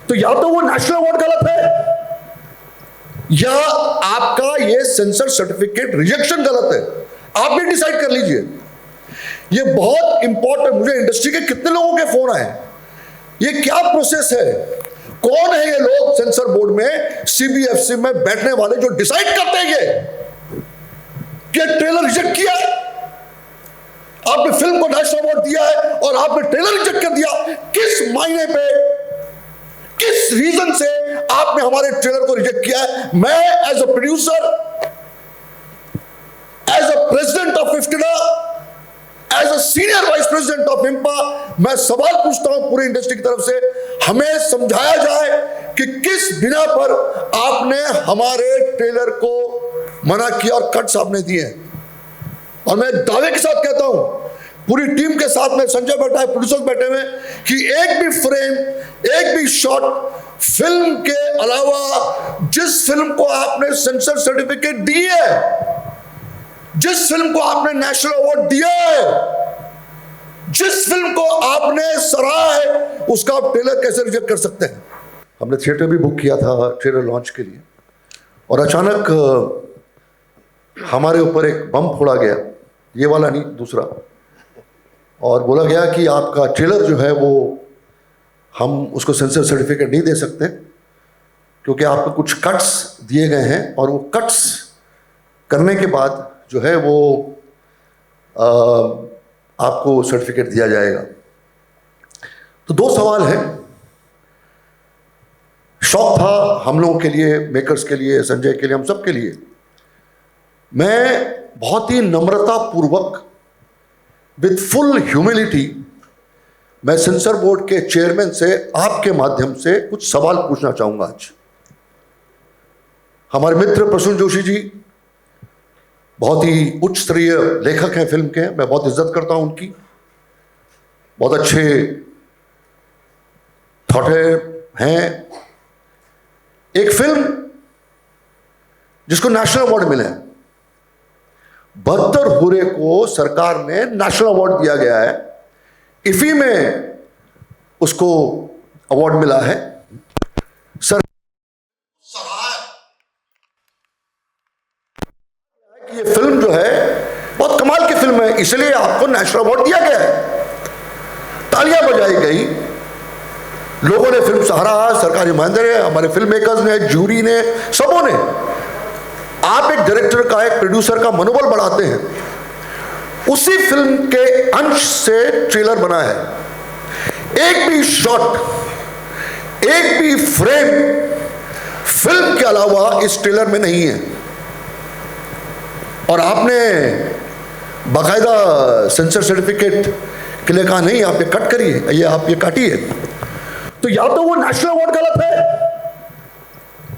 तो या तो वो नेशनल अवार्ड गलत है या आपका ये सेंसर सर्टिफिकेट रिजेक्शन गलत है। आप भी डिसाइड कर लीजिए। ये बहुत इंपॉर्टेंट, मुझे इंडस्ट्री के कितने लोगों के फोन आए, ये क्या प्रोसेस है, कौन है ये लोग सेंसर बोर्ड में, सीबीएफसी में बैठने वाले जो डिसाइड करते हैं कि ट्रेलर रिजेक्ट किया है, आपने फिल्म को नेशनल अवार्ड दिया है और आपने ट्रेलर रिजेक्ट कर दिया, किस मायने पे, किस रीजन से आपने हमारे ट्रेलर को रिजेक्ट किया है। मैं as a producer, as a president of इफ्टिना, as a senior vice president of IMPPA, मैं सवाल पूछता हूं पूरी इंडस्ट्री की तरफ से, हमें समझाया जाए कि किस बिना पर आपने हमारे ट्रेलर को मना किया और कट्स आपने दिए। और मैं दावे के साथ कहता हूं, पूरी टीम के साथ में, संजय बैठा है, प्रोड्यूसर्स बैठे हुए, कि एक भी फ्रेम, एक भी शॉट फिल्म के अलावा जिस फिल्म को आपने सेंसर सर्टिफिकेट दी है, जिस फिल्म को आपने नेशनल अवार्ड दिया है, जिस फिल्म को आपने सराहा है, उसका आप ट्रेलर कैसे रिजेक्ट कर सकते हैं। हमने थिएटर भी बुक किया था ट्रेलर लॉन्च के लिए, और अचानक हमारे ऊपर एक बम फोड़ा गया, ये वाला नहीं, दूसरा, और बोला गया कि आपका ट्रेलर जो है वो हम उसको सेंसर सर्टिफिकेट नहीं दे सकते क्योंकि आपको कुछ कट्स दिए गए हैं और वो कट्स करने के बाद जो है वो आपको सर्टिफिकेट दिया जाएगा। तो दो सवाल हैं। शौक था हम लोगों के लिए, मेकर्स के लिए, संजय के लिए, हम सब के लिए। मैं बहुत ही नम्रता पूर्वक, विद फुल ह्यूमिलिटी, मैं सेंसर बोर्ड के चेयरमैन से आपके माध्यम से कुछ सवाल पूछना चाहूंगा। आज हमारे मित्र प्रसून जोशी जी बहुत ही उच्च स्तरीय लेखक हैं फिल्म के, मैं बहुत इज्जत करता हूं उनकी, बहुत अच्छे थॉट हैं। एक फिल्म जिसको नेशनल अवार्ड मिले, 72 हुर्रे को सरकार ने नेशनल अवार्ड दिया गया है, इफी में उसको अवार्ड मिला है। सर कि ये फिल्म जो है बहुत कमाल की फिल्म है, इसलिए आपको नेशनल अवार्ड दिया गया है। तालियां बजाई गई, लोगों ने फिल्म सराहा, सरकारी नुमाइंदे ने, हमारे फिल्म मेकर्स ने, जूरी ने, सबों ने। आप एक डायरेक्टर का, एक प्रोड्यूसर का मनोबल बढ़ाते हैं। उसी फिल्म के अंश से ट्रेलर बना है। एक भी शॉट, एक भी फ्रेम फिल्म के अलावा इस ट्रेलर में नहीं है, और आपने बाकायदा सेंसर सर्टिफिकेट के लिए कहा नहीं, आप ये कट करिए, ये आप ये काटिए। तो या तो वो नेशनल अवार्ड गलत है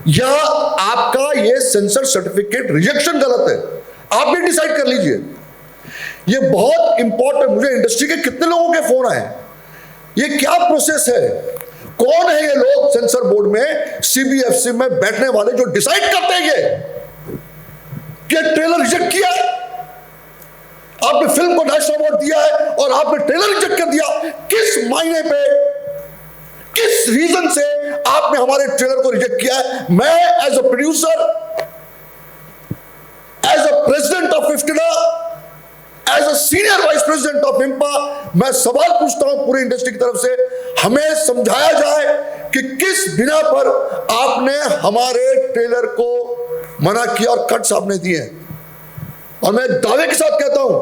या आपका ये सेंसर सर्टिफिकेट रिजेक्शन गलत है। आप भी डिसाइड कर लीजिए। ये बहुत इंपॉर्टेंट, मुझे इंडस्ट्री के कितने लोगों के फोन आए, ये क्या प्रोसेस है, कौन है ये लोग सेंसर बोर्ड में, सीबीएफसी में बैठने वाले जो डिसाइड करते हैं कि ट्रेलर रिजेक्ट किया है, आपने फिल्म को नेशनल अवार्ड दिया है और आपने ट्रेलर रिजेक्ट कर दिया, किस मायने पे, किस रीजन से आपने हमारे ट्रेलर को रिजेक्ट किया है। मैं as a producer, as a president of इफ्टिना, as a senior vice president of IMPPA, मैं सवाल पूछता हूं पूरी इंडस्ट्री की तरफ से, हमें समझाया जाए कि किस बिना पर आपने हमारे ट्रेलर को मना किया और कट्स आपने दिए। और मैं दावे के साथ कहता हूं,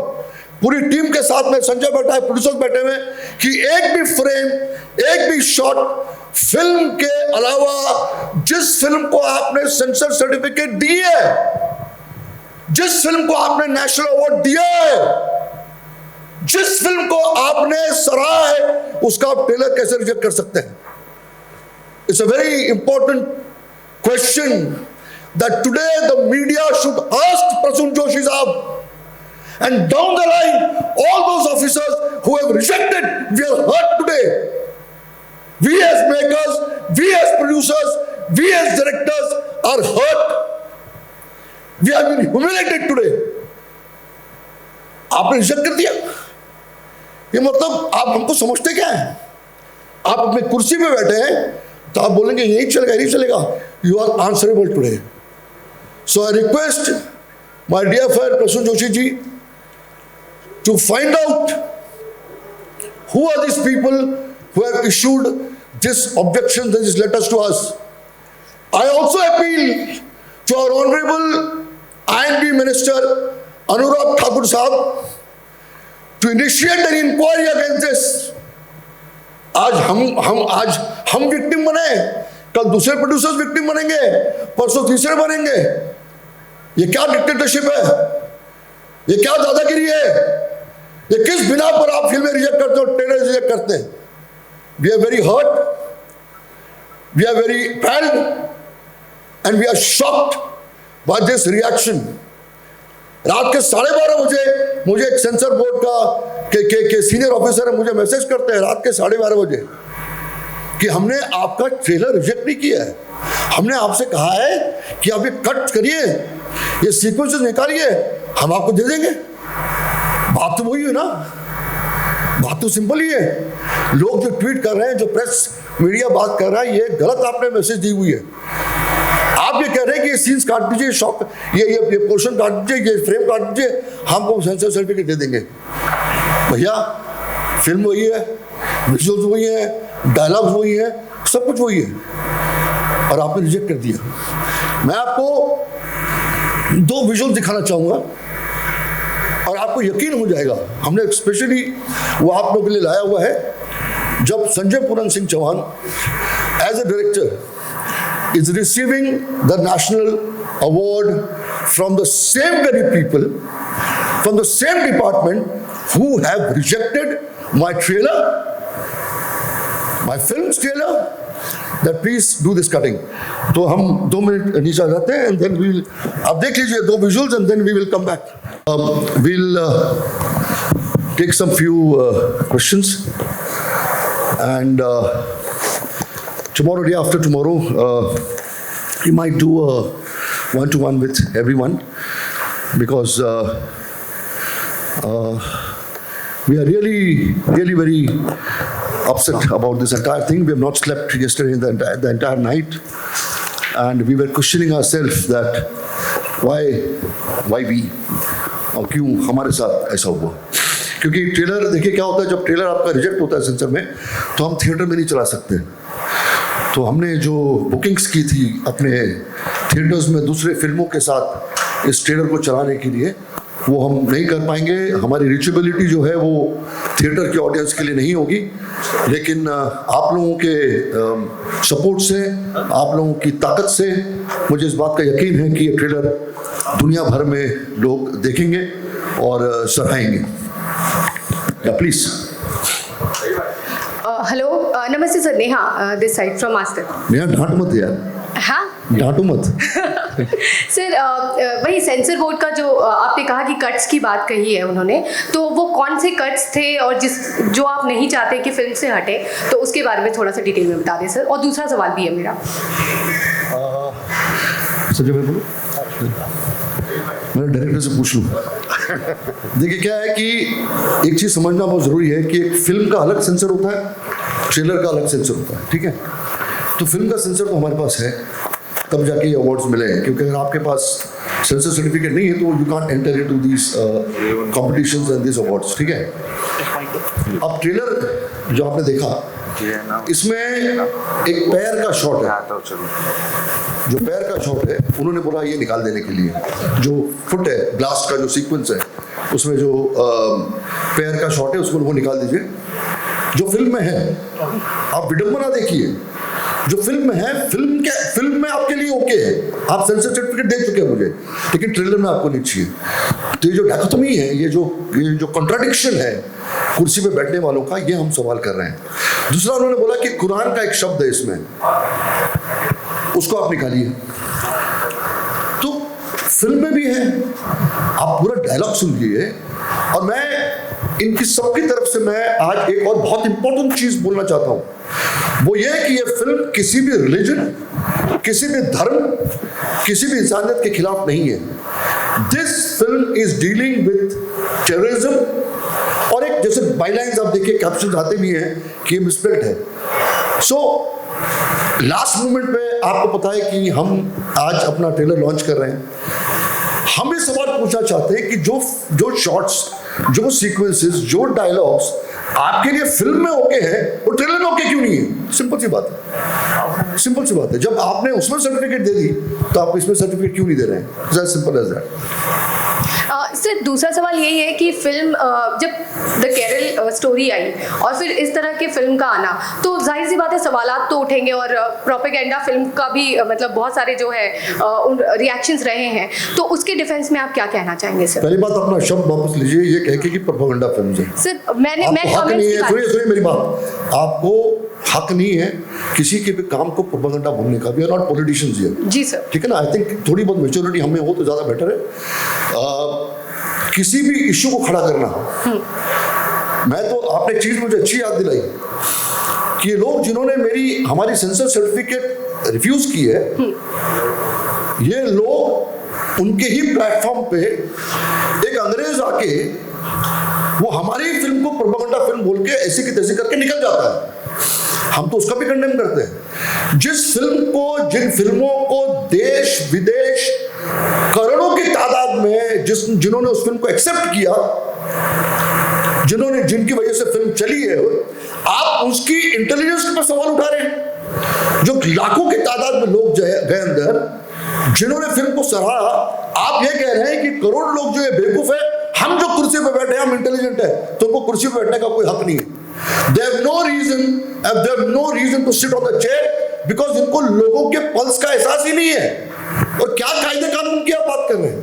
पूरी टीम के साथ में, संजय बैठा है, प्रोड्यूसर्स बैठे हुए, कि एक भी फ्रेम, एक भी शॉट फिल्म के अलावा जिस फिल्म को आपने सेंसर सर्टिफिकेट दी है, जिस फिल्म को आपने नेशनल अवार्ड दिया है, जिस फिल्म को आपने सराहा है, उसका आप ट्रेलर कैसे रिजेक्ट कर सकते हैं। It's a very important question that today the media should ask Prasun Joshi Saab, and down the line all those officers who have rejected, we are hurt today. We as makers, we as producers, we as directors are hurt. We have been humiliated today. आपने reject कर दिया, ये मतलब आप हमको समझते क्या है? आप अपनी कुर्सी पे बैठे हैं, तो आप बोलेंगे यही चलेगा नहीं चलेगा, you are answerable today. So I request my dear friend Prasoon Joshi ji to find out who are these people who have issued this objection, these letters to us. I also appeal to our honorable INB Minister Anurag Thakur Sahab to initiate an inquiry against this. आज हम victim बने, कल दूसरे producers victim बनेंगे, परसों तीसरे बनेंगे. ये क्या डिक्टेटरशिप है, ये क्या दादागिरी है, ये किस बिना पर आप फिल्में रिजेक्ट करते हो, ट्रेलर रिजेक्ट करते हैं. We are very hurt, we are very appalled and we are shocked by this reaction. रात के 12:30 बजे मुझे एक सेंसर बोर्ड के सीनियर ऑफिसर है, मुझे मैसेज करते हैं रात के 12:30 बजे कि हमने आपका ट्रेलर रिजेक्ट नहीं किया है, हमने आपसे कहा है कि आप ये कट करिए, ये सीक्वेंसेस निकालिए, हम आपको दे देंगे. बात तो वही है ना, बात तो सिंपल ही है. लोग जो ट्वीट कर रहे हैं, जो प्रेस मीडिया बात कर रहा है, ये गलत आपने मैसेज दी हुई है. आप ये कह रहे हैं कि ये सीन्स काट दीजिए, शॉक ये पोर्शन काट दीजिए, ये फ्रेम काट दीजिए, हमको सेंसर सर्टिफिकेट दे देंगे. भैया फिल्म वही है, विजुअल्स वही है, डायलॉग्स वही है, सब कुछ वही है, और आपने रिजेक्ट कर दिया. मैं आपको 2 विजुअल दिखाना चाहूंगा और आपको यकीन हो जाएगा. हमने स्पेशली वो आप लोगों के लिए लाया हुआ है. जब Sanjay Puran Singh Chauhan as a director is receiving the national award from the same very people from the same department who have rejected my trailer, my film trailer, that please do this cutting. तो हम 2 मिनट नीचे रहते हैं and then we'll, आप देख लीजिए 2 visuals and then we will come back. We'll take some few questions and tomorrow, day after tomorrow, we might do a one-to-one with everyone because we are really very upset about this entire thing. We have not slept yesterday the entire night, and we were questioning ourselves that why we, और क्यों हमारे साथ ऐसा हुआ. क्योंकि trailer देखिए क्या होता है, जब ट्रेलर आपका रिजेक्ट होता है सेंसर में, तो हम थिएटर में नहीं चला सकते. तो हमने जो बुकिंग्स की थी अपने थिएटर्स में दूसरे फिल्मों के साथ इस ट्रेलर को चलाने के लिए, वो हम नहीं कर पाएंगे. हमारी रीचेबिलिटी जो है वो थिएटर के ऑडियंस के लिए नहीं होगी. लेकिन आप लोगों के सपोर्ट से, आप लोगों की ताकत से मुझे इस बात का यकीन है कि ये ट्रेलर दुनिया भर में लोग देखेंगे और सराहेंगे. प्लीज. हेलो, नमस्ते sir. Neha this side from master. Neha डांट मत यार. हाँ, डांटो मत. सर वही सेंसर बोर्ड का जो आपने कहा कि कट्स की बात कही है उन्होंने, तो वो कौन से कट्स थे और जो आप नहीं चाहते कि फिल्म से हटे, तो उसके बारे में थोड़ा सा डिटेल में बता दें सर. और दूसरा सवाल भी है मेरा. सर मैं बोलूं, मेरे डायरेक्टर से पूछ लूँ. देखिए क्या है कि एक चीज़ समझना बहुत ज़रूरी है कि एक फिल्म का अलग सेंसर होता है, ट्रेलर का अलग सेंसर होता है. ठीक है, तो फिल्म का सेंसर तो हमारे पास है, तब जाके ये अवार्ड्स मिले हैं. क्योंकि अगर आपके पास सेंसर सर्टिफिकेट नहीं है तो you can't enter into these competitions and this awards. ठीक है. अब ट्रेलर जो आपने देखा, इसमें एक पैर का शॉट है. जो पैर का शॉट है उन्होंने बोला ये निकाल देने के लिए. जो फुट है, ब्लास्ट का जो सीक्वेंस है, उसमें जो पैर का शॉट है उसको वो निकाल दीजिए. जो फिल्म में है, आप विडंबना देखिए, जो फिल्म में है, फिल्म में आपके लिए ओके है, आप सेंसर सर्टिफिकेट दे चुके हैं मुझे, लेकिन ट्रेलर में आपको नहीं चाहिए. तो ये जो डायकोटोमी है, ये जो कॉन्ट्राडिक्शन है कुर्सी पे बैठने वालों का, ये हम सवाल कर रहे हैं. दूसरा उन्होंने बोला कि कुरान का एक शब्द है इसमें, उसको आप निकालिए. तो फिल्म में भी है, आप पूरा डायलॉग सुन लीजिए. और मैं इनकी सबकी तरफ से मैं आज एक और बहुत इंपॉर्टेंट चीज बोलना चाहता हूं. वो ये है कि ये फिल्म किसी भी रिलीजन, किसी भी धर्म, किसी भी इंसानियत के खिलाफ नहीं है. This film is dealing with terrorism. और एक जैसे बाइलाइंस आप देखिए, कैप्शन आते भी हैं कि ये मिसप्रिंट है. सो लास्ट मोमेंट पे आपको पता है कि हम आज अपना ट्रेलर लॉन्च कर रहे हैं। हम ये सवाल पूछना चाहते हैं कि जो शॉट्स, जो सीक्वेंसेस, जो डायलॉग्स आपके लिए फिल्म में ओके हैं, वो ट्रेलर में ओके क्यों नहीं है? सिंपल सी बात है, सिंपल सी बात है। जब आपने उसमें सर्टिफिकेट दे दी तो आप इसमें सर्टिफिकेट क्यों नहीं दे रहे हैं? As simple as that. Sir दूसरा सवाल यही है कि फिल्म जब द केरल स्टोरी आई और फिर इस तरह के फिल्म का आना, तो जाहिर सी बात है सवालात तो उठेंगे और प्रोपेगेंडा फिल्म का भी मतलब बहुत सारे जो है रिएक्शंस रहे हैं, तो उसके डिफेंस में आप क्या कहना चाहेंगे सर? पहली बात अपना शब्द वापस लीजिए, ये कह के कि प्रोपेगेंडा फिल्म है। सर मैं हक नहीं है, सुनिए मेरी बात, आपको हक नहीं है किसी के भी काम को प्रोपेगेंडा बोलने का। We are not politicians here, जी सर, ठीक है ना? आई थिंक थोड़ी बहुत मैच्योरिटी हमें हो तो ज्यादा बेटर है। किसी भी इश्यू को खड़ा करना, मैं तो आपने चीज मुझे अच्छी याद दिलाई कि ये लोग जिन्होंने हमारी सेंसर सर्टिफिकेट रिफ्यूज की है, ये लोग उनके ही प्लेटफॉर्म पे एक अंग्रेज आके वो हमारी फिल्म को प्रोपेगेंडा फिल्म बोल के ऐसी की तैसी करके निकल जाता है। हम तो उसका भी कंडेम करते हैं। जिन फिल्मों को देश विदेश करोड़ों की तादाद में जिन्होंने उस फिल्म को एक्सेप्ट किया, जिनकी वजह से फिल्म चली है, आप उसकी इंटेलिजेंस पर सवाल उठा रहे हैं। जो लाखों की तादाद में लोग गए अंदर, जिन्होंने फिल्म को सराहा, आप ये कह रहे हैं कि करोड़ लोग जो है बेवकूफ है, हम जो कुर्सी पे बैठे हैं हम इंटेलिजेंट है, तो उनको कुर्सी पे बैठने का कोई हक नहीं है। They have no reason to sit on the chair because इनको लोगों के पल्स का एहसास ही नहीं है। और क्या कायदे कानून की आप बात कर रहे हैं?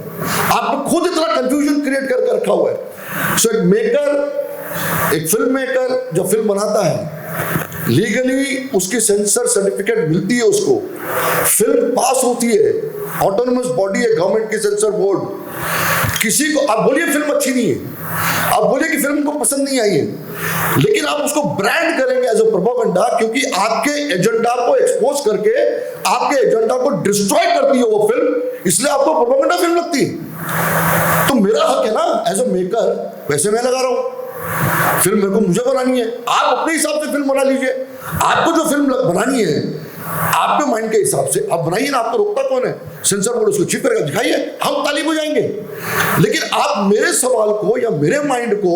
आपने खुद इतना कंफ्यूजन क्रिएट करके रखा हुआ है। सो एक फिल्म मेकर जो फिल्म बनाता है, लीगली उसकी सेंसर सर्टिफिकेट मिलती है, उसको फिल्म पास होती है, ऑटोनोमस बॉडी है गवर्नमेंट की सेंसर बोर्ड। किसी को आप बोलिए फिल्म अच्छी नहीं है, आप बोलिए कि फिल्म को पसंद नहीं आई है, लेकिन आप उसको ब्रांड करेंगे एज अ प्रोपेगेंडा, क्योंकि आपके एजेंडा को एक्सपोज करके आपके एजेंडा को डिस्ट्रॉय करती है वो फिल्म, इसलिए आपको प्रोपेगेंडा फिल्म लगती है। तो मेरा हक है ना एज अ मेकर, वैसे मैं लगा रहा हूं फिल्म, मेरे को मुझे बनानी है, आप अपने हिसाब से फिल्म बना लीजिए। आपको जो फिल्म बनानी है आपके माइंड के हिसाब से आप बनाइए ना, आपको रोकता कौन है? सेंसर बोर्ड उसको चीफ करेगा, दिखाइए, हम ताली बजाएंगे। लेकिन आप मेरे सवाल को या मेरे माइंड को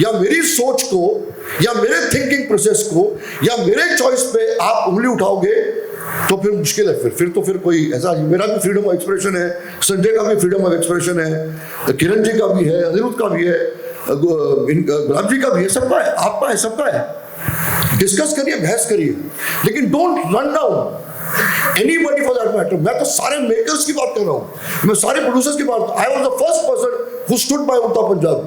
या मेरी सोच को या मेरे थिंकिंग प्रोसेस को या मेरे चॉइस पे आप उंगली उठाओगे तो फिर मुश्किल है। फिर कोई ऐसा, मेरा भी फ्रीडम ऑफ एक्सप्रेशन है, संजय का भी फ्रीडम ऑफ एक्सप्रेशन है, किरण जी का भी है, अनिरुद्ध का भी है, गुलाब जी का भी है, सबका है, आपका है, सबका है। डिस्कस करिए, बहस करिए, लेकिन don't run down anybody for that matter. मैं तो सारे मेकर्स की बात कर रहा हूं, मैं सारे प्रोड्यूसर्स की बात। I was the first person who stood by उड़ता पंजाब।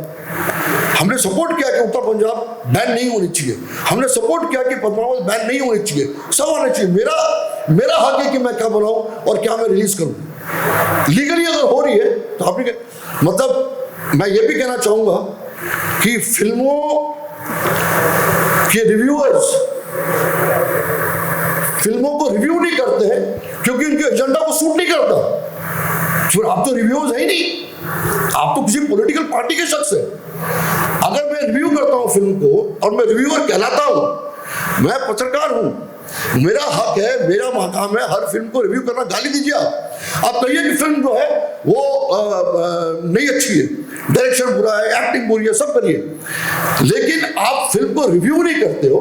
हमने सपोर्ट किया कि उड़ता पंजाब बैन नहीं होनी चाहिए, हमने सपोर्ट किया कि पद्मावत बैन नहीं होनी चाहिए, सब होना चाहिए। मेरा हक है कि मैं क्या बनाऊं और क्या मैं रिलीज करूं। लीगली अगर हो रही है तो आपने, मतलब मैं ये भी कहना चाहूंगा कि फिल्मों के रिव्यूअर्स फिल्मों को रिव्यू नहीं करते हैं क्योंकि उनके एजेंडा को सूट नहीं करता। फिर आप तो रिव्यूअर्स है ही नहीं, आप तो किसी पॉलिटिकल पार्टी के शख्स है। अगर मैं रिव्यू करता हूं फिल्म को और मैं रिव्यूअर कहलाता हूं, मैं पत्रकार हूं, मेरा हक है, मेरा मकाम है हर फिल्म को रिव्यू करना। गाली दीजिए आप कहिए कि फिल्म जो है वो नहीं अच्छी है, डायरेक्शन बुरा है, एक्टिंग बुरी है, सब करिए, लेकिन आप फिल्म को रिव्यू नहीं करते हो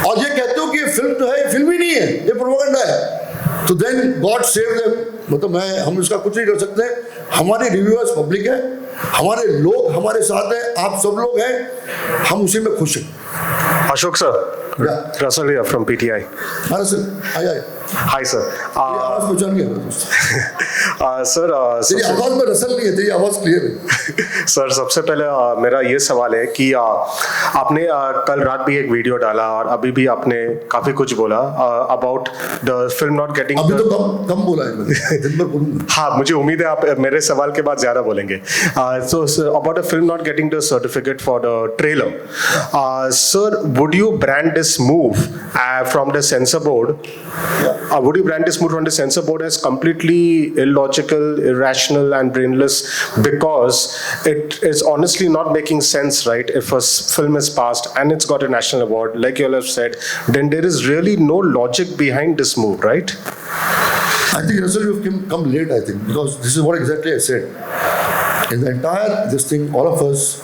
और ये कहते हो कि ये फिल्म जो है फिल्म ही नहीं है, ये प्रोपेगेंडा है, तो देन गॉड सेव देम। मतलब हम इसका कुछ नहीं कर सकते। हमारे रिव्यूअर्स पब्लिक है, हमारे लोग हमारे साथ हैं, आप सब लोग हैं, हम उसी में खुश हैं। Ashok sir, Russell here from PTI. हाँ सर, आइए। Hi sir. आवाज पहचान गया Sir, तेरी आवाज में रसल नहीं है, तेरी आवाज क्लियर है। सर सबसे पहले मेरा ये सवाल है कि आपने कल रात भी एक वीडियो डाला और अभी भी आपने काफी कुछ बोला about the film not getting. अभी तो कम बोला है मैंने, दिन भर बोलूंगा। हाँ, मुझे उम्मीद है आप मेरे सवाल के बाद ज्यादा बोलेंगे। So about a film not getting the certificate for the trailer, sir, would you brand this move from the censor board Woody Brandt is moved on the censor board as completely illogical, irrational, and brainless because it is honestly not making sense, right? If a film is passed and it's got a national award, like you all have said, then there is really no logic behind this move, right? I think, Russell, you've come late, I think, because this is what exactly I said. In the entire this thing, all of us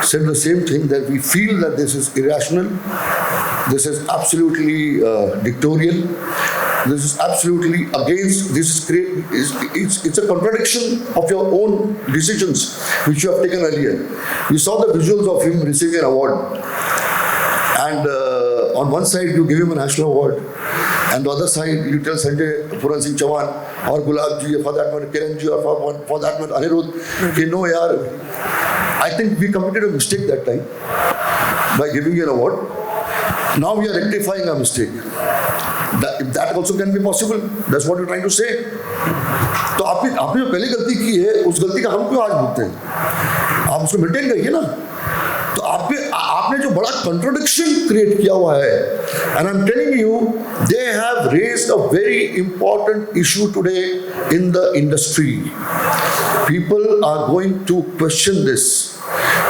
said the same thing, that we feel that this is irrational, this is absolutely dictatorial, this is absolutely against, this is it's a contradiction of your own decisions which you have taken earlier. We saw the visuals of him receiving an award, and on one side you give him a national award, and the other side you tell Sanjay Puran Singh Chauhan or Gulab ji, for that matter Kiran ji, or for that matter Anirudh, कि no yaar, I think we committed a mistake that time by giving you an award. Now we are rectifying our mistake. That also can be possible. That's what you're trying to say. तो आपने जो पहली गलती की है, उस गलती का हम क्यों आज भुगते हैं? आप उसको मेंटेन करिए ना. तो आपने जो बड़ा contradiction create किया हुआ है, and I'm telling you, they have raised a very important issue today in the industry. People are going to question this.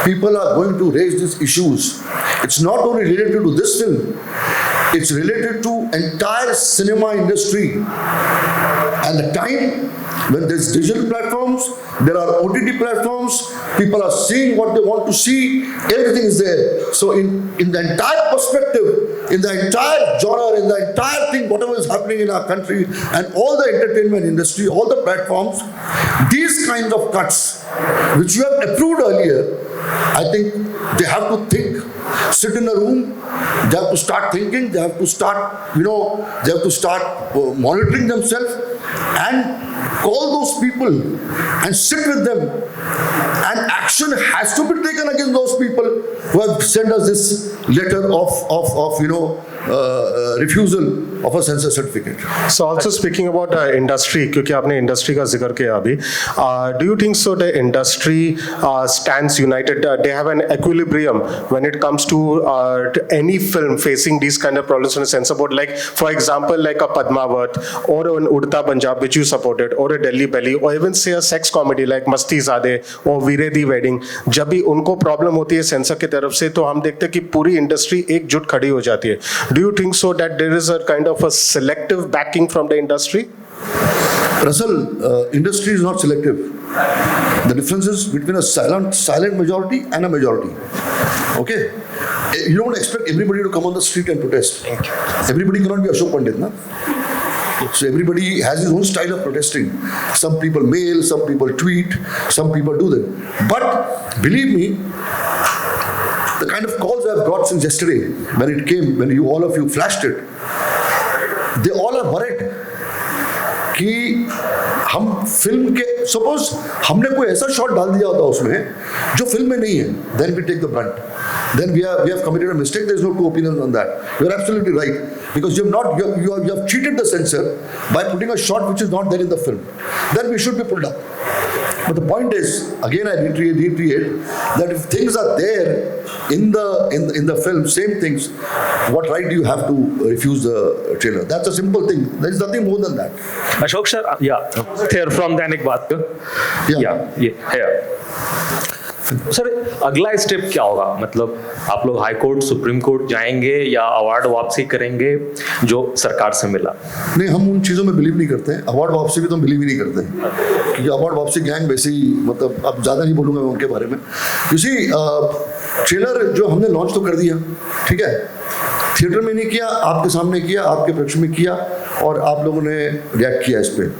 People are going to raise these issues. It's not only related to this film, it's related to entire cinema industry. And the time when there's digital platforms, there are OTT platforms, people are seeing what they want to see, everything is there. So in the entire perspective, in the entire genre, in the entire thing, whatever is happening in our country and all the entertainment industry, all the platforms, these kinds of cuts, which you have approved earlier, I think they have to think, sit in a room, they have to start thinking, they have to start, they have to start monitoring themselves and call those people and sit with them, and action has to be taken against those people who have sent us this letter of refusal of a censor certificate. So also speaking about industry, क्योंकि आपने industry का जिक्र किया अभी, do you think so the industry stands united? They have an equilibrium when it comes to any film facing these kind of problems on a censor board, like for example like a Padmavat or an Udta Punjab which you supported, or a Delhi Belly, or even say a sex comedy like Masti Zade or Veere Di Wedding. जब भी उनको problem होती है sensor की तरफ से, तो हम देखते हैं कि पूरी इंडस्ट्री एकजुट खड़ी हो जाती है. Do you think so that there is a kind of a selective backing from the industry? Russell, industry is not selective. The difference is between a silent majority and a majority. Okay? You don't expect everybody to come on the street and protest. Everybody cannot be Ashok Pandit, na? So everybody has his own style of protesting. Some people mail, some people tweet, some people do that. But believe me, the kind of calls I've got since yesterday, when it came, when all of you flashed it, they all are worried कि हम film के, suppose हमने कोई ऐसा shot डाल दिया होता उसमें जो फिल्म में नहीं है, then we take the brunt. Then we have committed a mistake. There is no two opinions on that. You are absolutely right, because you have cheated the censor by putting a shot which is not there in the film. Then we should be pulled up. But the point is, again I reiterate that if things are there in the film, same things, what right do you have to refuse the trailer? That's a simple thing. There is nothing more than that. Ashok sir, yeah, here from Dainik Bhaskar. Yeah, here. Sir अगला step क्या होगा? मतलब आप लोग high court, supreme court जाएंगे या award वापसी करेंगे जो सरकार से मिला? नहीं, हम उन चीज़ों में बिलीव नहीं करते हैं. अवार्ड वापसी भी तो बिलीव ही नहीं करते हैं, क्योंकि अवार्ड वापसी गैंग वैसे ही, मतलब अब ज़्यादा नहीं बोलूँगा मैं उनके बारे में. किसी ट्रेलर जो हमने लॉन्च तो कर दिया, ठीक है, थिएटर में नहीं किया, आपके सामने किया, आपके पक्ष में किया, और आप लोगों ने रिएक्ट किया इस पर.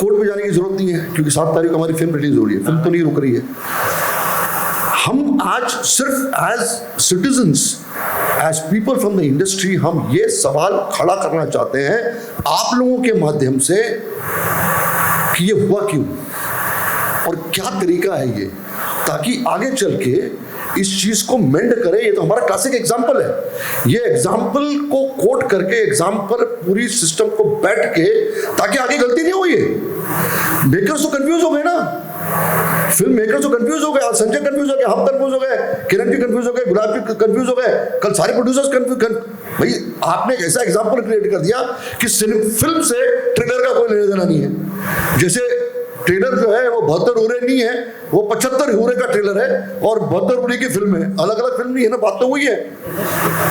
कोर्ट में जाने की जरूरत नहीं है, क्योंकि 7 तारीख को हमारी फिल्म रिलीज हो रही है. फिल्म तो नहीं रुक रही है. हम आज सिर्फ as citizens, as people from the industry, हम ये सवाल खड़ा करना चाहते हैं आप लोगों के माध्यम से कि ये हुआ क्यों और क्या तरीका है ये, ताकि आगे चल के इस चीज को मेंड करे. ये तो हमारा क्लासिक एग्जाम्पल है. ये एग्जाम्पल को कोट करके, एग्जाम्पल पूरी सिस्टम को बैठ के, ताकि आगे गलती नहीं हो. ये मेकर्स तो कंफ्यूज हो गए ना. फिल्म मेकर जो कंफ्यूज हो गए, आज संजय कंफ्यूज हो गए, हम कंफ्यूज हो गए, किरण जी कंफ्यूज हो गए, गुलाब जी कंफ्यूज हो गए, कल सारे प्रोड्यूसर्स कंफ्यूज। भाई आपने एक ऐसा एग्जांपल क्रिएट कर दिया कि फिल्म से ट्रेलर का कोई लेना देना नहीं है। जैसे ट्रेलर जो है वो 72 हुरे नहीं है, वो 75 हुरे का ट्रेलर है और 72 हुरे की फिल्म है। अलग अलग फिल्म नहीं है ना, बात तो वही है।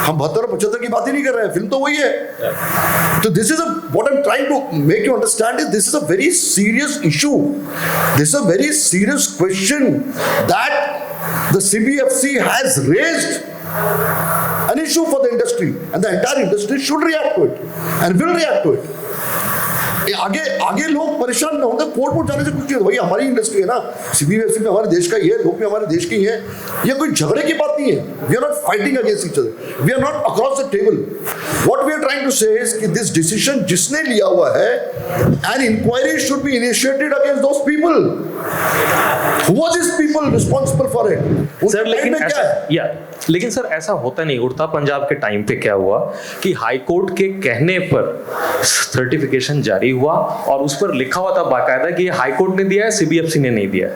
हम 72 और 75 की बात ही नहीं कर रहे हैं, फिल्म तो वही है। तो this is what I am trying to make you understand is this is a very serious issue, this is a very serious question that the CBFC has raised an issue for the industry and the entire industry should react to it and will react to it. आगे लोग परेशान ना होंगे, court जाने से कुछ नहीं होता। भाई हमारी इंडस्ट्री है ना, CBFC भी हमारे देश का ही है, लोग भी हमारे देश के ही हैं, ये कोई झगड़े की बात नहीं है। We are not fighting against each other, we are not across the table. What we are trying to say is कि दिस डिसीजन जिसने लिया हुआ है, an inquiry should be initiated against those people. Who are these people responsible for it? Sir लेकिन sir ऐसा होता नहीं। उड़ता पंजाब के टाइम पे क्या हुआ कि हाई कोर्ट के कहने पर सर्टिफिकेशन जारी हुआ और उस पर लिखा हुआ था बाकायदा कि ये हाई कोर्ट ने दिया है, CBFC ने नहीं दिया है।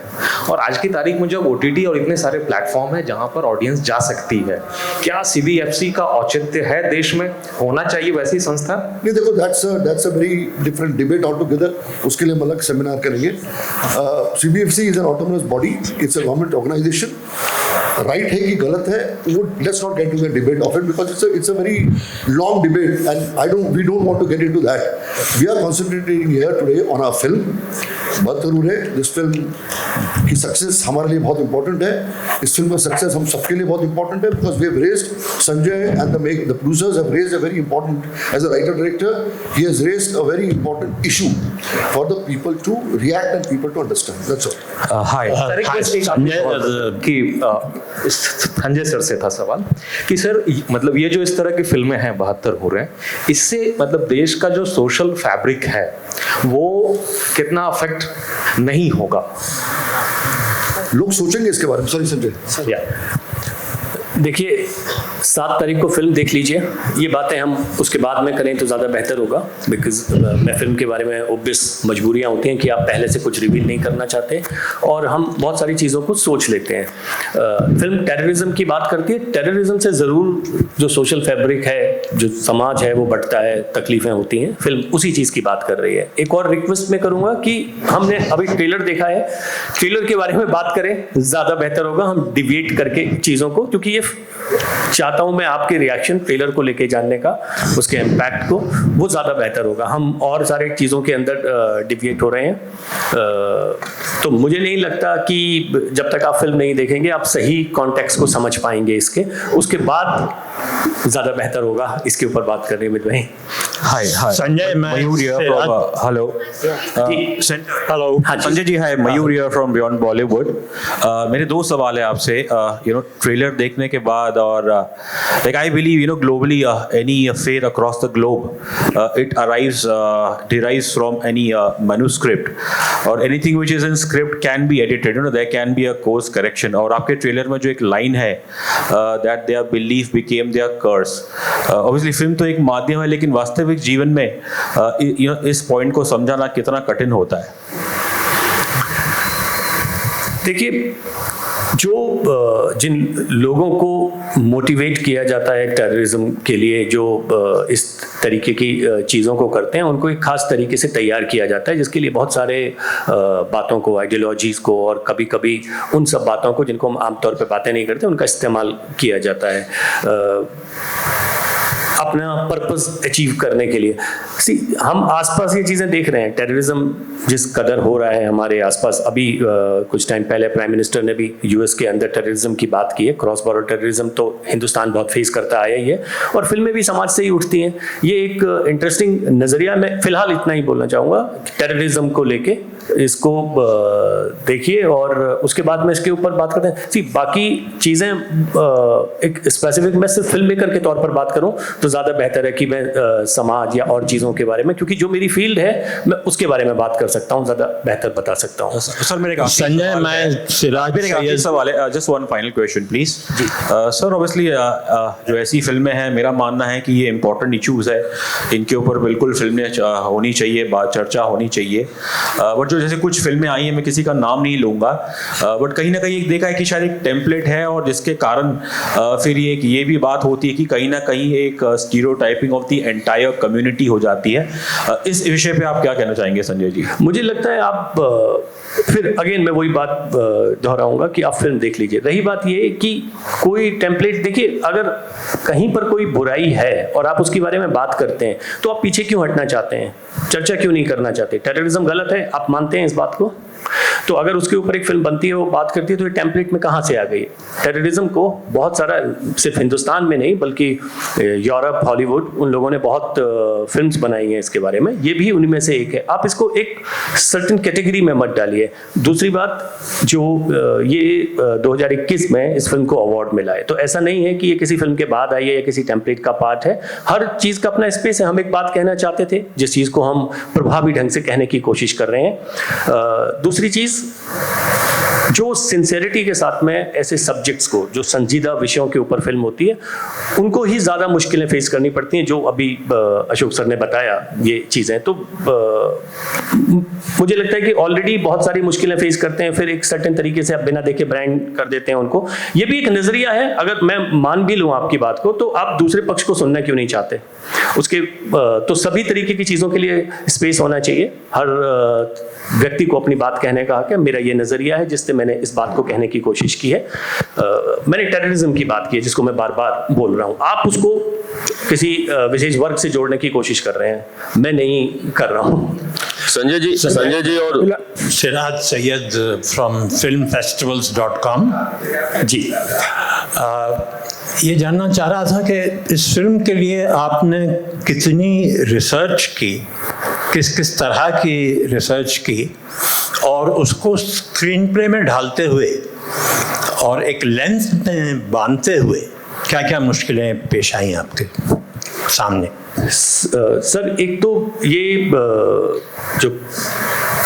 और आज की तारीख में जब OTT और इतने सारे प्लेटफॉर्म है जहां पर ऑडियंस जा सकती है, क्या CBFC का औचित्य है देश में? होना चाहिए वैसी संस्था? नहीं, देखो that's a very different debate altogether. उसके लिए हम अलग सेमिनार करेंगे। CBFC is an autonomous body, it's a government organisation. Right है कि गलत है, वो let's not get to the debate of it because it's a very long debate and we don't want to get into that. We are concentrating here today on our film 72 Hoorain. This film की success हमारे लिए बहुत important है। इस film का success हम सबके लिए बहुत इंपॉर्टेंट है because we have raised, Sanjay and the producers have raised a very important, as a writer director he has raised a very important issue for the people to react and people to understand. That's all. Hi Sanjay sir से था सवाल कि sir मतलब ये जो इस तरह की फिल्में हैं 72 हो रहे हैं, इससे मतलब देश का जो सोशल फैब्रिक है वो कितना अफेक्ट नहीं होगा? लोग सोचेंगे इसके बारे में। सॉरी संजय। देखिए 7 तारीख को फिल्म देख लीजिए, ये बातें हम उसके बाद में करें तो ज़्यादा बेहतर होगा। बिकॉज मैं फिल्म के बारे में ऑब्वियस मजबूरियाँ होती हैं कि आप पहले से कुछ रिवील नहीं करना चाहते और हम बहुत सारी चीज़ों को सोच लेते हैं। फिल्म टेररिज्म की बात करती है, टेररिज्म से ज़रूर जो सोशल फैब्रिक है, जो समाज है वो बढ़ता है, तकलीफ़ें होती हैं। फिल्म उसी चीज़ की बात कर रही है। एक और रिक्वेस्ट मैं करूँगा कि हमने अभी ट्रेलर देखा है, ट्रेलर के बारे में बात करें ज़्यादा बेहतर होगा, हम डिविएट करके चीज़ों को, क्योंकि ये चाहता हूं मैं आपके रिएक्शन ट्रेलर को लेके जानने का, उसके इम्पैक्ट को, वो ज़्यादा बेहतर होगा। हम और सारे चीज़ों के अंदर डिविएट हो रहे हैं, तो मुझे नहीं लगता कि जब तक आप फिल्म नहीं देखेंगे आप सही कॉन्टेक्स्ट को समझ पाएंगे इसके, उसके बाद ज़्यादा बेहतर होगा इसके ऊपर बात करने में। भाई hi Sanjay, Mayur here from hello hello Sanjay ji, hi Mayur here from Beyond Bollywood. मेरे 2 सवाल है आपसे। ट्रेलर देखने के बाद और like I believe globally any affair across the globe it derives from any manuscript or anything which is in script can be edited, there can be a course correction। और आपके ट्रेलर में जो एक line है that their belief became their curse, obviously film तो एक माध्यम है लेकिन वास्तविक जीवन में इस पॉइंट को समझाना कितना कठिन होता है? देखिए, जो जिन लोगों को मोटिवेट किया जाता है टेररिज्म के लिए, जो इस तरीके की चीज़ों को करते हैं, उनको एक ख़ास तरीके से तैयार किया जाता है, जिसके लिए बहुत सारे बातों को, आइडियोलॉजीज़ को और कभी कभी उन सब बातों को जिनको हम आमतौर पे बातें नहीं करते उनका इस्तेमाल किया जाता है अपना पर्पस अचीव करने के लिए। हम आसपास ये चीज़ें देख रहे हैं, टेररिज्म जिस कदर हो रहा है हमारे आसपास। अभी कुछ टाइम पहले प्राइम मिनिस्टर ने भी US के अंदर टेररिज्म की बात की है। क्रॉस बॉर्डर टेररिज्म तो हिंदुस्तान बहुत फेस करता आया ही है और फिल्में भी समाज से ही उठती हैं। ये एक इंटरेस्टिंग नज़रिया। मैं फिलहाल इतना ही बोलना चाहूँगा टेररिज्म को लेके, इसको देखिए और उसके बाद में इसके ऊपर बात करते हैं। बाकी चीज़ें एक स्पेसिफिक, मैं सिर्फ फिल्म मेकर के तौर पर बात करूँ तो ज़्यादा बेहतर है कि मैं समाज या और चीज़ों के बारे में, क्योंकि जो मेरी फील्ड है मैं उसके बारे में बात कर सकता हूँ, ज़्यादा बेहतर बता सकता हूँ। सर मेरे का संजय, मैं सिराज मेरे आखिरी सवाल है, just one final question please. Sir obviously जो ऐसी फिल्में हैं, मेरा मानना है कि ये इंपॉर्टेंट इश्यूज है, इनके ऊपर बिल्कुल फिल्में होनी चाहिए, बात चर्चा होनी चाहिए। बट जो जैसे कुछ फिल्में आई हैं, मैं किसी का नाम नहीं लूंगा, बट कहीं ना कहीं एक देखा है कि शायद एक टेम्पलेट है, और जिसके कारण फिर ये भी बात होती है कि कहीं ना कहीं एक stereotyping of the entire community हो जाती है। इस विषय पे आप क्या कहना चाहेंगे संजय जी? मुझे लगता है आप फिर अगेन मैं वही बात दोहराऊंगा कि आप फिल्म देख लीजिए। रही बात ये कि कोई टेम्पलेट, देखिए अगर कहीं पर कोई बुराई है और आप उसके बारे में बात करते हैं तो आप पीछे क्यों हटना चाहते हैं, चर्चा क्यों नहीं करना चाहते? टेररिज्म गलत है, आप मानते हैं इस बात को? तो अगर उसके ऊपर एक फिल्म बनती है, वो बात करती है, तो ये टेम्पलेट में कहाँ से आ गई? टेररिज्म को बहुत सारा, सिर्फ हिंदुस्तान में नहीं बल्कि यूरोप, हॉलीवुड, उन लोगों ने बहुत फिल्म्स बनाई हैं इसके बारे में, ये भी उनमें से एक है। आप इसको एक सर्टेन कैटेगरी में मत डालिए। दूसरी बात, जो ये 2021 में इस फिल्म को अवार्ड मिला है, तो ऐसा नहीं है कि ये किसी फिल्म के बाद आई है या किसी टेम्पलेट का पार्ट है। हर चीज़ का अपना स्पेस है। हम एक बात कहना चाहते थे जिस चीज़ को हम प्रभावी ढंग से कहने की कोशिश कर रहे हैं। दूसरी चीज़, जो सिंसेरिटी के साथ में ऐसे सब्जेक्ट्स को, जो संजीदा विषयों के ऊपर फिल्म होती है, उनको ही ज़्यादा मुश्किलें फेस करनी पड़ती हैं, जो अभी अशोक सर ने बताया ये चीज़ें। तो मुझे लगता है कि ऑलरेडी बहुत सारी मुश्किलें फेस करते हैं, फिर एक सर्टेन तरीके से आप बिना देखे ब्रांड कर देते हैं उनको। ये भी एक नज़रिया है। अगर मैं मान भी लूँ आपकी बात को, तो आप दूसरे पक्ष को सुनना क्यों नहीं चाहते? उसके तो सभी तरीके की चीज़ों के लिए स्पेस होना चाहिए। हर व्यक्ति को अपनी बात कहने का हक है। मेरा ये नज़रिया है जिससे मैंने इस बात को कहने की कोशिश की है। मैंने टेररिज्म की बात की है, जिसको मैं बार बार बोल रहा हूँ। आप उसको किसी विशेष वर्ग से जोड़ने की कोशिश कर रहे हैं, मैं नहीं कर रहा हूँ। संजय जी और सिराज सैयद फ्रॉम filmfestivals.com। जी, ये जानना चाह रहा था कि इस फिल्म के लिए आपने कितनी रिसर्च की, किस किस तरह की रिसर्च की, और उसको स्क्रीन प्ले में ढालते हुए और एक लेंस में बांधते हुए क्या क्या मुश्किलें पेश आई आपके सामने? सर, एक तो ये जो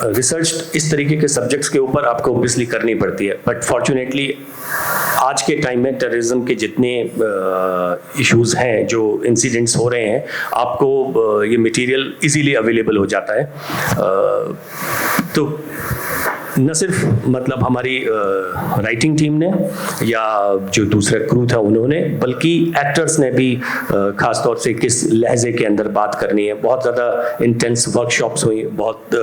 रिसर्च इस तरीके के सब्जेक्ट्स के ऊपर आपको ऑब्वियसली करनी पड़ती है, बट फॉर्चुनेटली आज के टाइम में टेररिज्म के जितने इश्यूज हैं, जो इंसिडेंट्स हो रहे हैं, आपको ये मटेरियल इजीली अवेलेबल हो जाता है। तो न सिर्फ मतलब हमारी राइटिंग टीम ने या जो दूसरा क्रू था उन्होंने, बल्कि एक्टर्स ने भी ख़ास तौर से किस लहजे के अंदर बात करनी है, बहुत ज़्यादा इंटेंस वर्कशॉप्स हुई, बहुत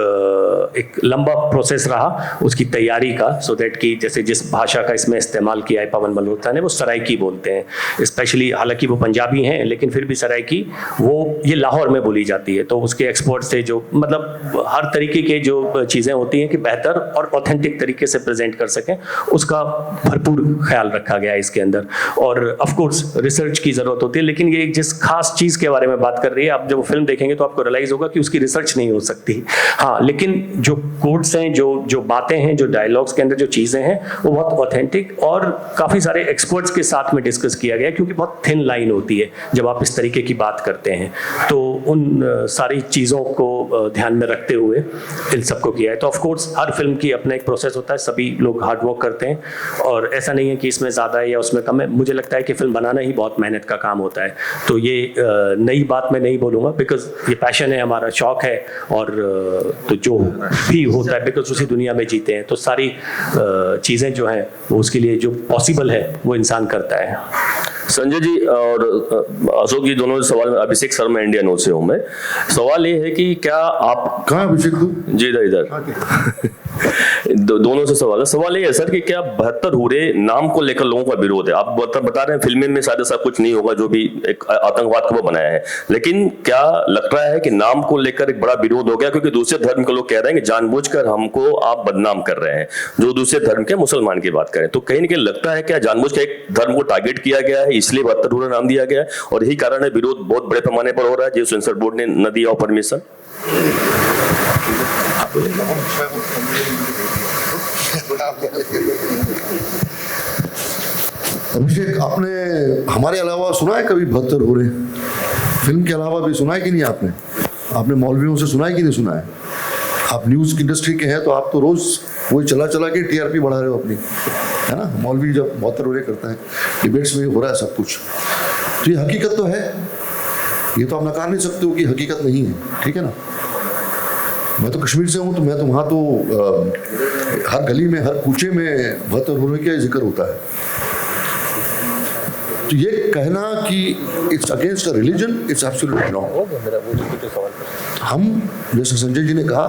एक लंबा प्रोसेस रहा उसकी तैयारी का, सो दैट कि जैसे जिस भाषा का इसमें इस्तेमाल किया है पवन मल्होत्रा ने, वो सराइकी बोलते हैं स्पेशली। हालांकि वो पंजाबी हैं, लेकिन फिर भी सराइकी वो ये लाहौर में बोली जाती है। तो उसके एक्सपर्ट से जो मतलब हर तरीके के जो चीज़ें होती हैं कि बेहतर और ऑथेंटिक तरीके से प्रेजेंट कर सकें, उसका भरपूर ख्याल रखा गया है इसके अंदर। और ऑफ कोर्स रिसर्च की ज़रूरत होती है, लेकिन ये जिस खास चीज़ के बारे में बात कर रही है, आप जब वो फिल्म देखेंगे तो आपको रियलाइज़ होगा कि उसकी रिसर्च नहीं हो सकती। हाँ, लेकिन जो कोड्स हैं, जो बातें हैं, जो डायलॉग्स के अंदर जो चीज़ें हैं, वो बहुत ऑथेंटिक और काफ़ी सारे एक्सपर्ट्स के साथ में डिस्कस किया गया, क्योंकि बहुत थिन लाइन होती है जब आप इस तरीके की बात करते हैं। तो उन सारी चीज़ों को ध्यान में रखते हुए इन सबको किया है। तो ऑफ कोर्स हर फिल्म की अपना एक प्रोसेस होता है, सभी लोग हार्ड वर्क करते हैं, और ऐसा नहीं है कि इसमें ज़्यादा है या उसमें कम है। मुझे लगता है कि फिल्म बनाना ही बहुत मेहनत का काम होता है। तो ये नई बात मैं नहीं बोलूँगा, बिकॉज ये पैशन है, हमारा शौक है, और तो जो भी होता है बिकॉज उसी दुनिया में जीते हैं, तो सारी चीज़ें जो हैं वो उसके लिए जो पॉसिबल है वो इंसान करता है। संजय जी और अशोक जी दोनों सवाल, अभिषेक शर्मा इंडिया न्यूज से हूँ मैं। सवाल ये है कि क्या आप कहाँ अभिषेक तू? जी इधर दोनों से सवाल ये है सर कि क्या 72 हुरे नाम को लेकर लोगों का विरोध है? आप बता रहे हैं फिल्में में शायद ऐसा कुछ नहीं होगा, जो भी एक आतंकवाद को वो बनाया है, लेकिन क्या लग रहा है कि नाम को लेकर एक बड़ा विरोध हो गया? क्योंकि दूसरे धर्म के लोग कह रहे हैं कि जानबूझकर हमको आप बदनाम कर रहे हैं, जो दूसरे धर्म के मुसलमान की बात करें। तो कहीं ना कहीं लगता है क्या जानबूझकर एक धर्म को टारगेट किया गया है, इसलिए 72 हुरे नाम दिया गया है, और यही कारण है विरोध बहुत बड़े पैमाने पर हो रहा है, जो सेंसर बोर्ड ने न दिया परमिशन? अभिषेक, आपने हमारे अलावा सुना है कभी 72 हुरे? फिल्म के अलावा भी सुना है कि नहीं आपने? आपने मौलवियों से सुना है कि नहीं सुना है? आप न्यूज़ की इंडस्ट्री के हैं तो आप तो रोज़ वही चला चला के टीआरपी बढ़ा रहे हो अपनी, है ना? मौलवी जब बहुत तरह करता है, डिबेट्स में हो रहा है सब कुछ, तो ये हकीकत तो है, ये तो आप नकार नहीं सकते हो कि हकीकत नहीं है, ठीक है ना? मैं तो कश्मीर से हूँ, तो मैं तो वहाँ तो हर गली में, हर कूचे में बहत्तर होने का जिक्र होता है। तो ये कहना कि it's against a religion, it's absolutely wrong. हम, जैसे संजय जी ने कहा,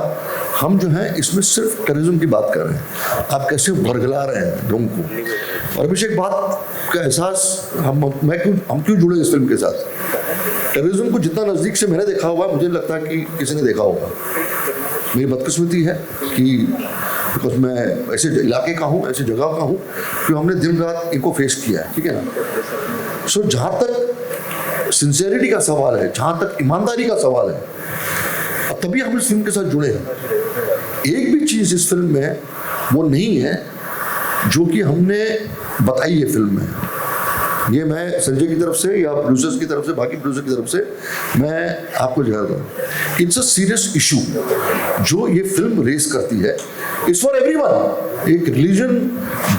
हम जो है इसमें सिर्फ टेररिज्म की बात कर रहे हैं। आप कैसे भरगला रहे हैं लोगों को। और अभिषेक, बात का एहसास हम क्यों जुड़े इस फिल्म के साथ? टेररिज्म को जितना नज़दीक से मैंने देखा हुआ, मुझे लगता है कि किसी ने देखा होगा। मेरी बदकिस्मती है कि बिकॉज मैं ऐसे इलाके का हूँ, ऐसे जगह का हूँ कि हमने दिन रात इनको फेस किया है, ठीक है ना? सो जहाँ तक सिंसियरिटी का सवाल है, जहाँ तक ईमानदारी का सवाल है, अब तभी हम इस फिल्म के साथ जुड़े हैं। एक भी चीज़ इस फिल्म में वो नहीं है जो कि हमने बताई है फिल्म में। ये मैं संजय की तरफ से या प्रोड्यूसर्स की तरफ से, बाकी प्रोड्यूसर की तरफ से मैं आपको जवाब दूँ, इट्स अ सीरियस इशू जो ये फिल्म रेस करती है। इट्स फॉर एवरीवन, एक रिलीजन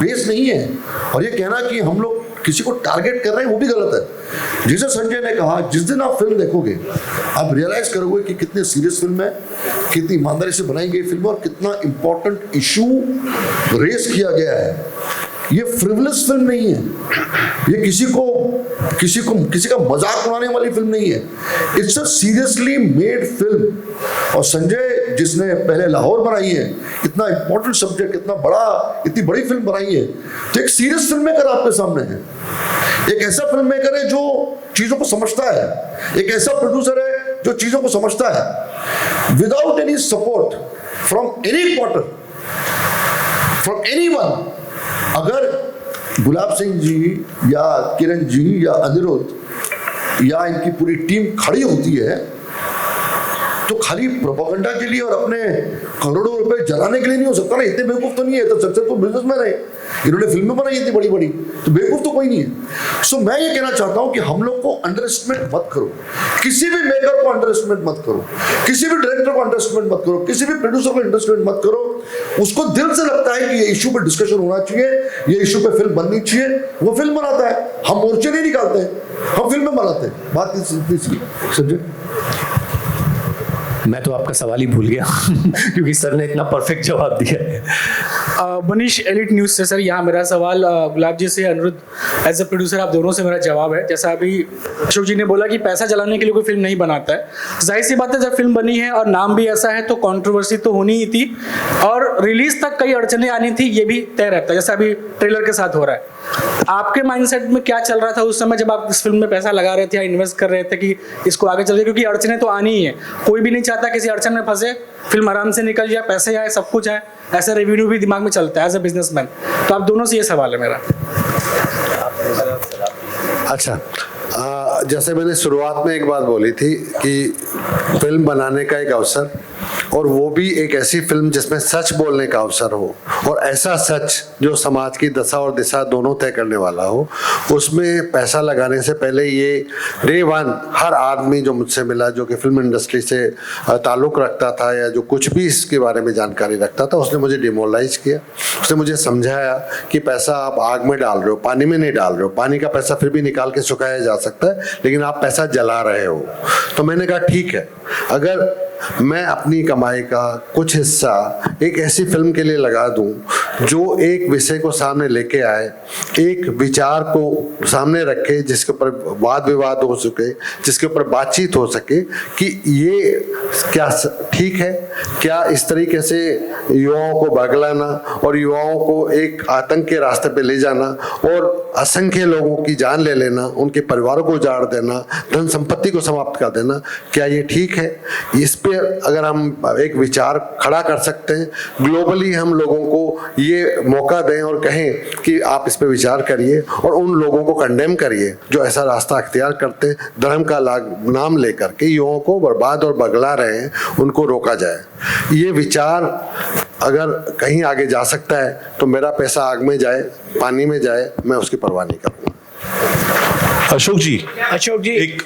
बेस नहीं है। और ये कहना कि हम लोग किसी को टारगेट कर रहे हैं वो भी गलत है। जैसे संजय ने कहा, जिस दिन आप फिल्म देखोगे आप रियलाइज करोगे कि कितनी सीरियस फिल्म है, कितनी ईमानदारी से बनाई गई फिल्म और कितना इंपॉर्टेंट इशू रेस किया गया है। ये फ्रिवलेस फिल्म नहीं है, ये किसी का मजाक उड़ाने वाली फिल्म नहीं है। It's a seriously made film. और संजय जिसने पहले लाहौर बनाई है, इतना इंपॉर्टेंट सब्जेक्ट, इतनी बड़ी फिल्म बनाई है, तो एक सीरियस फिल्म मेकर आपके सामने है। एक ऐसा फिल्म मेकर है जो चीजों को समझता है, एक ऐसा प्रोड्यूसर है जो चीजों को समझता है, without any support from any quarter, from anyone. अगर गुलाब सिंह जी या किरण जी या अनिरुद्ध या इनकी पूरी टीम खड़ी होती है तो खाली प्रोपेगेंडा के लिए और अपने करोड़ों रुपए जलाने के लिए नहीं हो सकता ना। इतने बेवकूफ तो नहीं है, तो सक्सेसफुल बिजनेसमैन है, इन्होंने फिल्में बनाई इतनी बड़ी बड़ी, तो बेवकूफ तो कोई नहीं है। सो मैं ये कहना चाहता हूं कि हम लोग को अंडर एस्टिमेट मत करो, किसी भी मेकर को अंडर एस्टिमेट मत करो, किसी भी डायरेक्टर को अंडर एस्टिमेट मत करो, किसी भी प्रोड्यूसर को अंडर एस्टिमेट मत करो। उसको दिल से लगता है कि ये इशू पे डिस्कशन होना चाहिए, ये इशू पे फिल्म बननी चाहिए, वो फिल्म बनाता है। हम मोर्चे नहीं निकालते हैं, हम फिल्में बनाते हैं। बात इतनी सी। संजय, मैं तो आपका सवाल ही भूल गया क्योंकि सर ने इतना परफेक्ट जवाब दिया है। मनीष, एलिट न्यूज़ से। सर, यहाँ मेरा सवाल गुलाब जी से, अनिरुद्ध एज अ प्रोड्यूसर आप दोनों से मेरा जवाब है। जैसा अभी अशोक जी ने बोला कि पैसा जलाने के लिए कोई फिल्म नहीं बनाता है, जाहिर सी बात है जब फिल्म बनी है और नाम भी ऐसा है तो कंट्रोवर्सी तो होनी ही थी और रिलीज तक कई अड़चने आनी थी, ये भी तय रहता है, जैसा अभी ट्रेलर के साथ हो रहा है। आपके माइंडसेट में क्या चल रहा था उस समय जब आप इस फिल्म में पैसा लगा रहे थे या इन्वेस्ट कर रहे थे कि इसको आगे चल, क्योंकि अड़चने तो आनी ही है, कोई भी नहीं चाहता किसी अड़चन में फंसे, फिल्म आराम से निकल जाए, पैसे आए, सब कुछ आए, ऐसा रेवेन्यू भी दिमाग में चलता है एज ए बिजनेसमैन। तो आप दोनों से ये सवाल है मेरा। अच्छा, जैसे मैंने शुरुआत में एक बात बोली थी कि फिल्म बनाने का एक अवसर, और वो भी एक ऐसी फिल्म जिसमें सच बोलने का अवसर हो और ऐसा सच जो समाज की दशा और दिशा दोनों तय करने वाला हो, उसमें पैसा लगाने से पहले ये डे वन हर आदमी जो मुझसे मिला, जो कि फिल्म इंडस्ट्री से ताल्लुक़ रखता था या जो कुछ भी इसके बारे में जानकारी रखता था, उसने मुझे डिमोरलाइज किया। उसने मुझे समझाया कि पैसा आप आग में डाल रहे हो, पानी में नहीं डाल रहे हो। पानी का पैसा फिर भी निकाल के सुखाया जा सकता है, लेकिन आप पैसा जला रहे हो। तो मैंने कहा ठीक है, अगर मैं अपनी कमाई का कुछ हिस्सा एक ऐसी फिल्म के लिए लगा दूं जो एक विषय को सामने लेके आए, एक विचार को सामने रखे, जिसके ऊपर वाद विवाद हो सके, जिसके ऊपर बातचीत हो सके कि ये क्या ठीक है, क्या इस तरीके से युवाओं को भगलाना और युवाओं को एक आतंक के रास्ते पे ले जाना और असंख्य लोगों की जान ले लेना, उनके परिवारों को उजाड़ देना, धन संपत्ति को समाप्त कर देना, क्या ये ठीक है? इस पे अगर हम एक विचार खड़ा कर सकते हैं, ग्लोबली हम लोगों को ये मौका दें और कहें कि आप इस पे विचार करिए और उन लोगों को कंडेम करिए जो ऐसा रास्ता अख्तियार करते हैं, धर्म का नाम लेकर के युवाओं को बर्बाद और बगला रहे हैं, उनको रोका जाए। ये विचार अगर कहीं आगे जा सकता है तो मेरा पैसा आग में जाए, पानी में जाए, मैं उसकी परवाह नहीं करूँगा। अशोक जी एक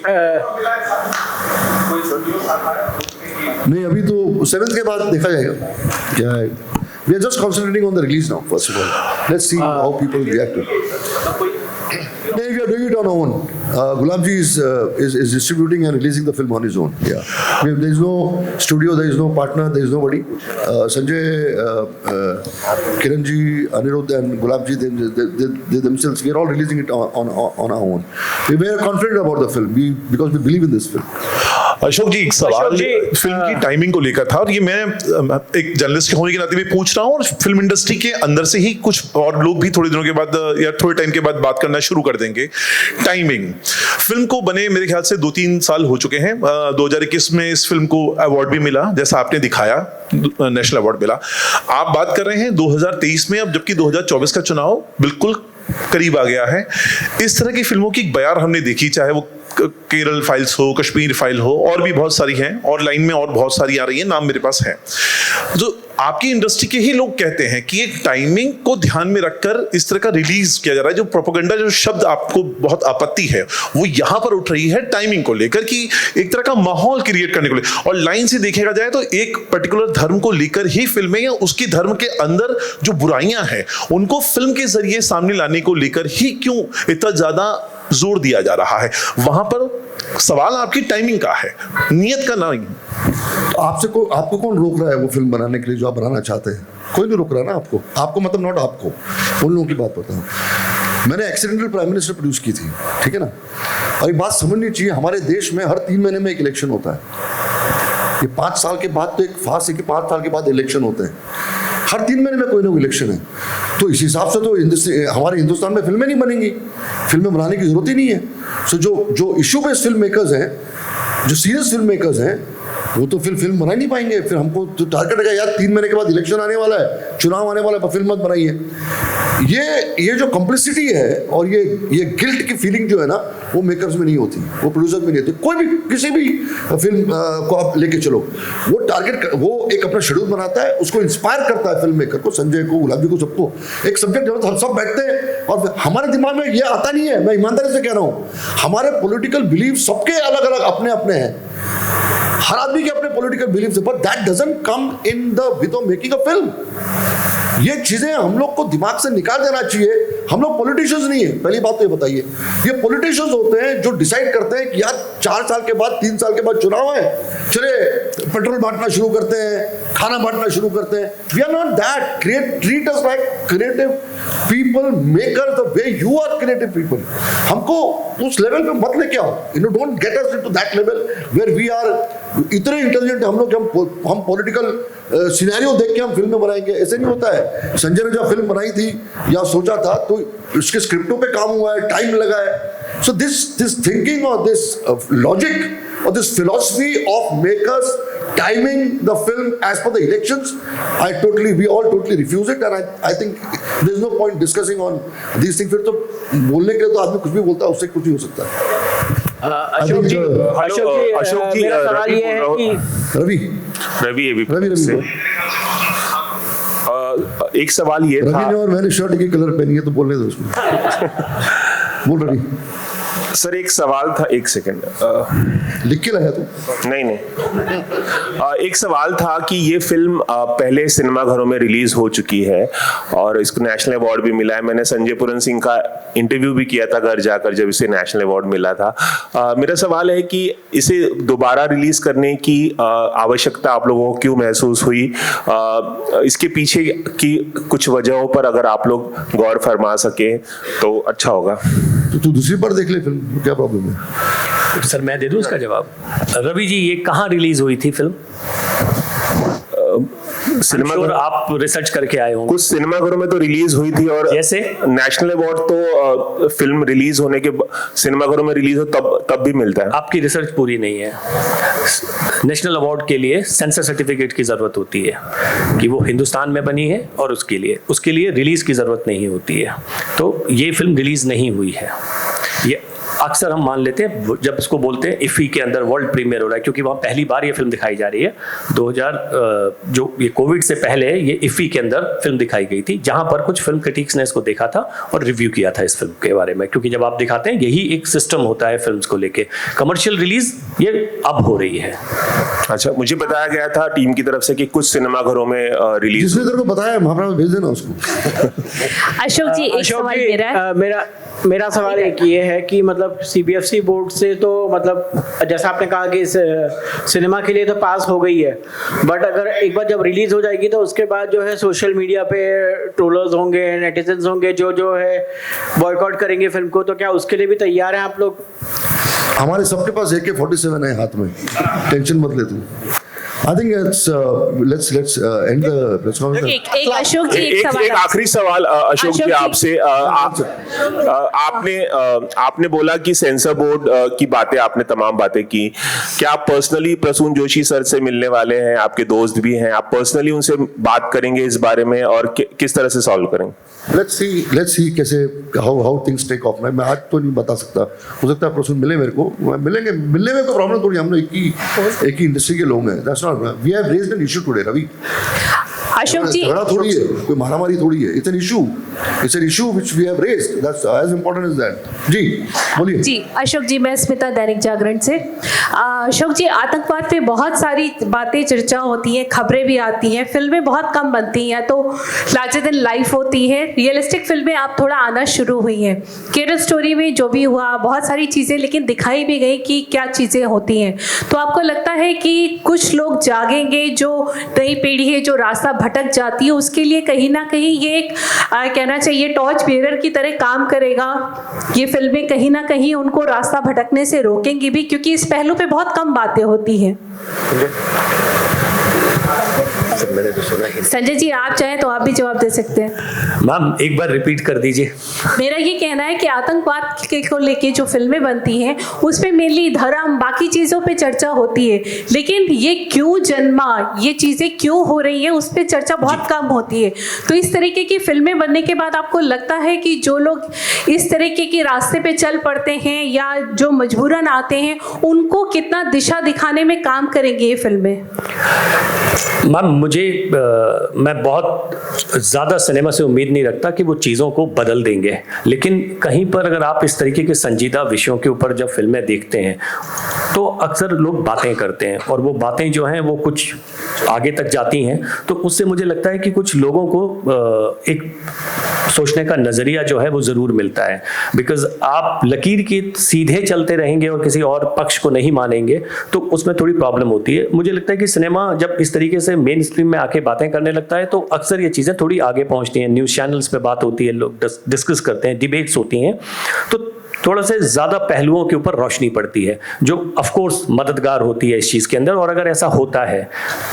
नहीं, अभी तो 7th के बाद देखा जाएगा क्या है. We are just concentrating on the release now. First of all, let's see how people react to it. No, we are doing it on our own. Gulabji is distributing and releasing the film on his own. Yeah, there is no studio, there is no partner, there is nobody. Sanjay, Kiranji, Anirudh, and Gulabji, they themselves, we are all releasing it on our own. We were confident about the film because we believe in this film. Ashok जी, एक सवाल film की timing को लेकर था, और ये मैं एक जर्नलिस्ट के होने के नाते भी पूछ रहा हूँ, और फिल्म इंडस्ट्री के अंदर से ही कुछ और लोग भी थोड़े दिनों के बाद या थोड़े टाइम के बाद बात करना शुरू कर देंगे. टाइमिंग फिल्म को बने मेरे ख्याल से 2-3 साल हो चुके हैं. 2021 में इस फिल्म को अवार्ड भी मिला, जैसा आपने दिखाया, नेशनल अवार्ड मिला. आप बात कर रहे हैं 2023 में, अब जबकि 2024 का चुनाव बिल्कुल करीब आ गया है. इस तरह की फिल्मों की बयार हमने देखी, चाहे वो केरल फाइल्स हो, कश्मीर फाइल हो, और भी बहुत सारी हैं, और लाइन में और बहुत सारी आ रही हैं, नाम मेरे पास है. जो आपकी इंडस्ट्री के ही लोग कहते हैं कि एक टाइमिंग को ध्यान में रखकर इस तरह का रिलीज किया जा रहा है. जो प्रोपेगेंडा, जो शब्द आपको बहुत आपत्ति है, वो यहां पर उठ रही है टाइमिंग को लेकर, कि एक तरह का माहौल क्रिएट करने को लेकर. और लाइन से देखा जाए तो एक पर्टिकुलर धर्म को लेकर ही फिल्में, या उसकी धर्म के अंदर जो बुराइयां हैं उनको फिल्म के जरिए सामने लाने को लेकर ही क्यों इतना ज्यादा जोर दिया जा रहा है. वहां पर सवाल आपकी टाइमिंग का है, नियत का नहीं. तो आपको कौन रोक रहा है वो फिल्म बनाने के लिए जो आप बनाना चाहते हैं? कोई नहीं रोक रहा ना आपको मतलब नॉट आपको, उन लोगों की बात बताऊं. मैंने एक्सीडेंटल प्राइम मिनिस्टर प्रोड्यूस की थी, ठीक है ना. और एक बात समझनी चाहिए, हमारे देश में हर 3 महीने में एक इलेक्शन होता है. ये 5 साल के बाद तो एक फास है कि 5 साल के बाद इलेक्शन होते हैं. हर 3 महीने में कोई ना कोई इलेक्शन है. तो इस हिसाब से तो हमारे हिंदुस्तान में फिल्में नहीं बनेंगी, फिल्में बनाने की जरूरत ही नहीं है. सो जो इशू बेस्ड फिल्म मेकर्स हैं, जो सीरियस फिल्म मेकर्स हैं, वो तो फिर फिल्म बना नहीं पाएंगे. फिर हमको तो टारगेट है यार 3 महीने के बाद इलेक्शन आने वाला है, चुनाव आने वाला है, पर फिल्म मत बनाइए. ये जो कॉम्प्लिसिटी है और ये गिल्ट की फीलिंग जो है ना, वो मेकर्स में नहीं होती, वो प्रोड्यूसर में नहीं होती. कोई भी किसी भी फिल्म को आप लेके चलो, वो टारगेट, वो एक अपना शेड्यूल बनाता है, उसको इंस्पायर करता है फिल्म मेकर को, संजय को, गुलाबी को, सबको. एक सब्जेक्ट जब हम सब बैठते हैं और हमारे दिमाग में ये आता नहीं है, मैं ईमानदारी से कह रहा हूँ. हमारे पॉलिटिकल बिलीफ सबके अलग अलग अपने अपने हैं, हर आदमी के अपने पॉलिटिकल बिलीफ है, but that doesn't come in the with of making a film. ये चीजें हम लोग को दिमाग से निकाल देना चाहिए. हम लोग पॉलिटिशियंस नहीं है, पहली बात तो ये बताइए. ये पॉलिटिशियंस होते हैं जो डिसाइड करते हैं कि यार 4 साल के बाद, 3 साल के बाद चुनाव है, चले पेट्रोल बांटना शुरू करते हैं, खाना बांटना शुरू करते हैं. We are not that. Treat us like creative people, maker the way you are creative people. हमको उस लेवल पे मत लेके आओ. You know, don't get us into that level where we are इतने इंटेलिजेंट हम लोग, हम पॉलिटिकल सिनेरियो देख के हम फिल्में बनाएंगे, ऐसे नहीं होता है. संजय ने जब फिल्म बनाई थी या सोचा था, तो उसके स्क्रिप्टों पे काम हुआ है, टाइम लगा है. सो दिस थिंकिंग और दिस लॉजिक और this philosophy of makers timing the film as per the elections, we all totally refuse it, and I think there is no point discussing on these things. फिर तो बोलने के लिए तो आदमी कुछ भी बोलता है, उससे कुछ ही हो सकता है. अशोक जी, मेरा सवाल ये है कि रवि से एक सवाल ये था. रवि ने और मैंने शर्ट की कलर पहनी है, तो बोलने दो उसको. बोल रवि. सर एक सवाल था, एक सेकंड लिख के लाया तू? नहीं एक सवाल था कि ये फिल्म पहले सिनेमाघरों में रिलीज हो चुकी है और इसको नेशनल अवार्ड भी मिला है. मैंने संजय पुरन सिंह का इंटरव्यू भी किया था घर जाकर जब इसे नेशनल अवार्ड मिला था. मेरा सवाल है कि इसे दोबारा रिलीज करने की आवश्यकता आप लोगों को क्यों महसूस हुई? इसके पीछे की कुछ वजहों पर अगर आप लोग गौर फरमा सके तो अच्छा होगा. तो तू दूसरी बार देख ले फिल्म, क्या प्रॉब्लम है? सर मैं दे दूं इसका जवाब. रवि जी, ये कहाँ रिलीज हुई थी फिल्म? सिनेमा आप रिसर्च करके आए होंगे. कुछ सिनेमाघरों में तो रिलीज हुई थी, और जैसे नेशनल अवार्ड तो फिल्म रिलीज होने के सिनेमाघरों में रिलीज हो तब भी मिलता है. आपकी रिसर्च पूरी नहीं है. नेशनल अवार्ड के लिए सेंसर सर्टिफिकेट की जरूरत होती है कि वो हिंदुस्तान में बनी है, और उसके लिए रिलीज की जरूरत नहीं होती है. तो ये फिल्म रिलीज नहीं हुई है. ये अक्सर हम मान लेते हैं जब इसको बोलते हैं इफ़ी के अंदर वर्ल्ड प्रीमियर हो रहा है, क्योंकि वहाँ पहली बार ये फिल्म दिखाई जा रही है। 2000 जो ये कोविड से पहले ये इफ़ी के अंदर फिल्म दिखाई गई थी, जहाँ पर कुछ फिल्म क्रिटिक्स ने इसको देखा था और रिव्यू किया था इस फिल्म के बारे में, क्योंकि जब आप दिखाते हैं यही एक सिस्टम होता है फिल्म्स को लेके। कमर्शियल रिलीज ये अब हो रही है। अच्छा, मुझे बताया गया था टीम की तरफ से कि कुछ सिनेमाघरों में रिलीज, जिसने तेरे को बताया महाराज भेज देना उसको। अशोक जी, एक सवाल मेरा है। मेरा सवाल एक ये है कि मतलब सीबीएफसी बोर्ड से तो मतलब जैसा आपने कहा कि सिनेमा के लिए तो पास हो गई है, बट अगर एक बार जब रिलीज हो जाएगी तो उसके बाद जो है सोशल मीडिया पे ट्रोलर्स होंगे, नेटिजन्स होंगे जो है बॉयकॉट करेंगे फिल्म को, तो क्या उसके लिए भी तैयार हैं आप लोग? हमारे सबके पास AK-47 है हाथ में, टेंशन मत ले तू। I think let's end the press conference. एक अशोक जी, एक सवाल एक आखिरी सवाल अशोक जी आपसे। आपने बोला कि सेंसर बोर्ड की बातें, आपने तमाम बातें की, क्या आप पर्सनली प्रसून जोशी सर से मिलने वाले हैं? आपके दोस्त भी हैं, आप पर्सनली उनसे बात करेंगे इस बारे में और किस तरह से सॉल्व करेंगे? Let's see कैसे how things take off। मैं आज तो नहीं बता सकता, हो सकता है प्रसून मिले मेरे को, मिलेंगे, मिलने में कोई प्रॉब्लम थोड़ी, हम लोग एक ही इंडस्ट्री के लोग हैं। That's not, we have raised an issue today, Ravi। Ashok जी, झगड़ा थोड़ी है, कोई मारामारी थोड़ी है, it's an issue which we have raised, that's as important as that। जी बोलिए। जी अशोक जी, मैं स्मिता, दैनिक जागरण से। अशोक जी, आतंकवाद पे बहुत सारी बातें चर्चा होती हैं, खबरें भी आती हैं, फिल्में बहुत कम बनती हैं, तो लार्जर देन लाइफ होती है। रियलिस्टिक फिल्में आप थोड़ा आना शुरू हुई हैं। केरल स्टोरी में जो भी हुआ, बहुत सारी चीज़ें लेकिन दिखाई भी गई कि क्या चीज़ें होती हैं। तो आपको लगता है कि कुछ लोग जागेंगे, जो नई पीढ़ी है जो रास्ता भटक जाती है, उसके लिए कहीं ना कहीं ये एक कहना चाहिए टॉर्च बेरर की तरह काम करेगा? ये फिल्में कहीं ना कहीं उनको रास्ता भटकने से रोकेंगी भी, क्योंकि इस पहलू पे बहुत कम बातें होती हैं। संजय जी, आप चाहें तो आप भी जवाब दे सकते हैं। मैम एक बार रिपीट कर दीजिए। मेरा ये कहना है कि आतंकवाद को लेके जो फिल्में बनती हैं उस पे मेनली धर्म, बाकी चीज़ों पे चर्चा होती है, लेकिन ये क्यों जन्मा, ये चीज़ें क्यों हो रही हैं, उस पे चर्चा बहुत कम होती है। तो इस तरीके की फिल्में बनने के बाद आपको लगता है कि जो लोग इस तरीके के रास्ते पे चल पड़ते हैं या जो मजबूरन आते हैं, उनको कितना दिशा दिखाने में काम करेंगी ये फिल्में? मैम मैं बहुत ज़्यादा सिनेमा से उम्मीद नहीं रखता कि वो चीज़ों को बदल देंगे, लेकिन कहीं पर अगर आप इस तरीके के संजीदा विषयों के ऊपर जब फिल्में देखते हैं तो अक्सर लोग बातें करते हैं, और वो बातें जो हैं वो कुछ आगे तक जाती हैं। तो उससे मुझे लगता है कि कुछ लोगों को एक सोचने का नज़रिया जो है वो ज़रूर मिलता है। बिकॉज आप लकीर की सीधे चलते रहेंगे और किसी और पक्ष को नहीं मानेंगे तो उसमें थोड़ी प्रॉब्लम होती है। मुझे लगता है कि सिनेमा जब इस तरीके से मेन स्ट्रीम में आके बातें करने लगता है तो अक्सर ये चीज़ें थोड़ी आगे पहुंचती हैं। न्यूज़ चैनल्स पे बात होती है, लोग डिस्कस करते हैं, डिबेट्स होती हैं, तो थोड़ा से ज़्यादा पहलुओं के ऊपर रोशनी पड़ती है, जो ऑफ कोर्स मददगार होती है इस चीज़ के अंदर। और अगर ऐसा होता है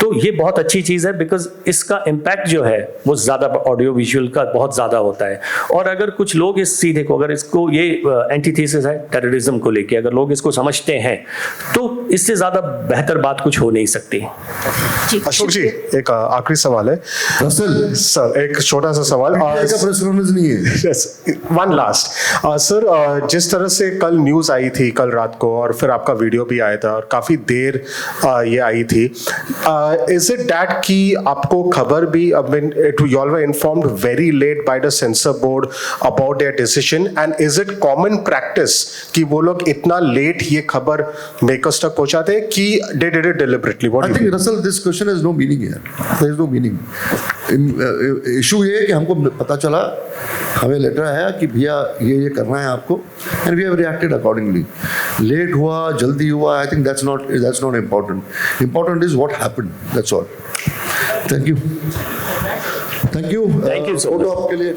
तो ये बहुत अच्छी चीज़ है, बिकॉज इसका इम्पैक्ट जो है वो ज़्यादा ऑडियो विजुअल का बहुत ज़्यादा होता है। और अगर कुछ लोग इस सीधे को, अगर इसको ये एंटीथेसिस है टेररिज्म को लेके, अगर लोग इसको समझते हैं तो इससे ज़्यादा बेहतर बात कुछ हो नहीं सकती। अशोक जी, एक आखिरी सवाल है सर, एक छोटा सा सवाल। नहीं है, वन लास्ट सर, जिस तरह से कल न्यूज़ आई थी कल रात को, और फिर आपका वीडियो भी आया था और काफ़ी देर ये आई थी, इज इट दैट कि आपको खबर भी you all were informed very late by the censor board about their decision, and is it common practice कि वो लोग इतना लेट ये खबर मेकर्स तक पहुंचाते हैं कि they did it deliberately? What I think Russell, this question has no meaning here. There is no meaning. Issue ये है कि हमको पता चला, हमें लेटर आया कि भैया ये करना है आपको, and we have reacted accordingly. Late हुआ, जल्दी हुआ, I think that's not important. Important is what happened. That's all. Thank you. Thank you. Thank you so much. Photo आपके लिए